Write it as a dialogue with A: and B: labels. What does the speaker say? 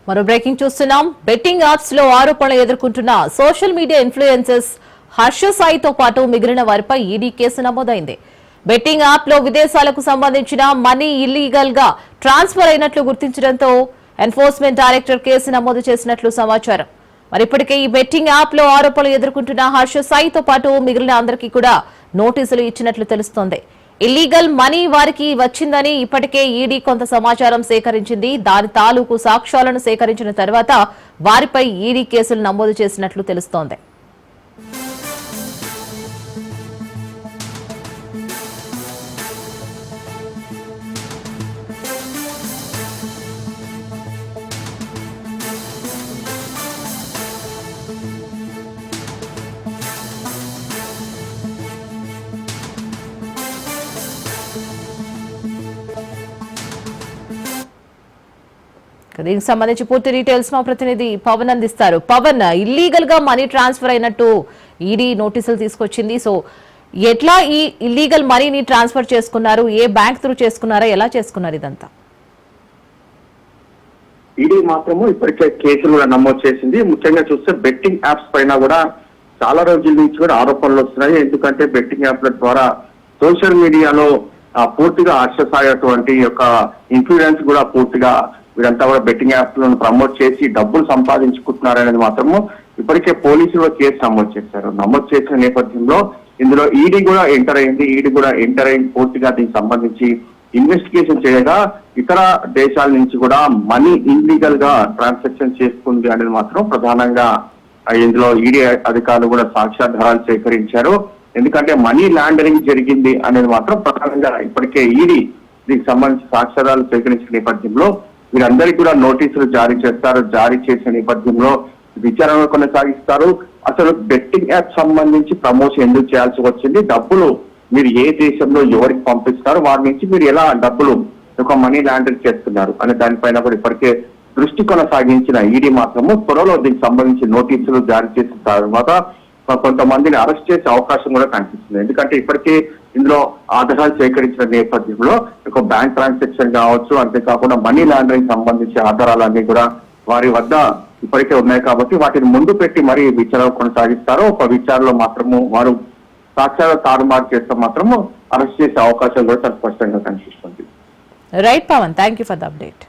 A: మరో బ్రేకింగ్ చూస్తున్నాం. Betting apps లో ఆరోపణలు ఎదుర్కొంటున్న సోషల్ మీడియా ఇన్ఫ్లుయెన్సర్స్ హర్ష సాయితో పాటు మిగిలిన వారిపై ఈడీ కేసు నమోదైంది. బెట్టింగ్ యాప్ లో విదేశాలకు సంబంధించిన మనీ ఇల్లీగల్ గా ట్రాన్స్ఫర్ అయినట్లు గుర్తించడంతో ఎన్ఫోర్స్మెంట్ డైరెక్టర్ కేసు నమోదు చేసినట్లు సమాచారం. మరి ఇప్పటికే ఈ బెట్టింగ్ యాప్ లో ఆరోపణలు ఎదుర్కొంటున్న హర్ష సాయితో పాటు మిగిలిన అందరికీ కూడా నోటీసులు ఇచ్చినట్లు తెలుస్తోంది. ఇల్లీగల్ మనీ వారికి వచ్చిందని ఇప్పటికే ఈడీ కొంత సమాచారం సేకరించింది. దాని తాలూకు సాక్ష్యాలను సేకరించిన తర్వాత వారిపై ఈడీ కేసులు నమోదు చేసినట్లు తెలుస్తోంది. దీనికి సంబంధించి పూర్తి డీటెయిల్స్ మా ప్రతినిధి పవన్ అందిస్తారు. పవన్, ఇల్లీగల్ గా మనీ ట్రాన్స్ఫర్ అయినట్టు ఈడీ నోటీసులు తీసుకొచ్చింది. సో ఎట్లా ఈ ఇల్లీగల్ మనీని ట్రాన్స్ఫర్ చేసుకున్నారు? ఏ బ్యాంక్ త్రూ చేసుకున్నారా? ఎలా చేసుకున్నారు ఇదంతా?
B: ఈడీ మాత్రము ఇప్పటికే కేసులు కూడా నమోదు చేసింది. ముఖ్యంగా చూస్తే బెట్టింగ్ యాప్స్ పైన కూడా చాలా రోజుల నుంచి కూడా ఆరోపణలు వస్తున్నాయి. ఎందుకంటే బెట్టింగ్ యాప్ల ద్వారా సోషల్ మీడియాలో పూర్తిగా హర్షసాయటువంటి యొక్క ఇన్ఫ్లుయెన్స్ కూడా పూర్తిగా వీరంతా కూడా బెట్టింగ్ యాప్స్ లను ప్రమోట్ చేసి డబ్బులు సంపాదించుకుంటున్నారనేది మాత్రము ఇప్పటికే పోలీసులు కేసు నమోదు చేశారు. నమోదు చేసిన నేపథ్యంలో ఇందులో ఈడీ కూడా ఎంటర్ అయింది. పూర్తిగా దీనికి సంబంధించి ఇన్వెస్టిగేషన్ చేయగా ఇతర దేశాల నుంచి కూడా మనీ ఇల్లీగల్ గా ట్రాన్సాక్షన్ చేసుకుంది అనేది మాత్రం ప్రధానంగా ఇందులో ఈడీ అధికారులు కూడా సాక్ష్యాధారాలు సేకరించారు. ఎందుకంటే మనీ లాండరింగ్ జరిగింది అనేది మాత్రం ప్రధానంగా ఇప్పటికే ఈడీ దీనికి సంబంధించి సాక్ష్యాధారాలు సేకరించిన నేపథ్యంలో వీరందరికీ కూడా నోటీసులు జారీ చేస్తారు. జారీ చేసిన నేపథ్యంలో విచారణ కొనసాగిస్తారు. అసలు బెట్టింగ్ యాప్ సంబంధించి ప్రమోషన్ ఎందుకు చేయాల్సి వచ్చింది, డబ్బులు మీరు ఏ దేశంలో ఎవరికి పంపిస్తారు, వారి నుంచి మీరు ఎలా డబ్బులు ఒక మనీ లాండరింగ్ చేస్తున్నారు అనే దానిపైన కూడా ఇప్పటికే దృష్టి కొనసాగించిన ఈడీ మాత్రము త్వరలో దీనికి సంబంధించి నోటీసులు జారీ చేసిన తర్వాత కొంతమందిని అరెస్ట్ చేసే అవకాశం కూడా కనిపిస్తుంది. ఎందుకంటే ఇప్పటికే ఇందులో ఆధారాలు సేకరించిన నేపథ్యంలో ఒక బ్యాంక్ ట్రాన్సాక్షన్ కావచ్చు, అంతేకాకుండా మనీ లాండరింగ్ సంబంధించిన ఆధారాలన్నీ కూడా వారి వద్ద ఇప్పటికే ఉన్నాయి కాబట్టి వాటిని ముందు పెట్టి మరి విచారణ కొనసాగిస్తారు. ఒక విచారణలో మాత్రము వారు సాక్ష్యాలు తారుమారు చేస్తే మాత్రము అరెస్ట్ చేసే అవకాశం కూడా చాలా స్పష్టంగా కనిపిస్తుంది.
A: Right Pawan, thank you for the update.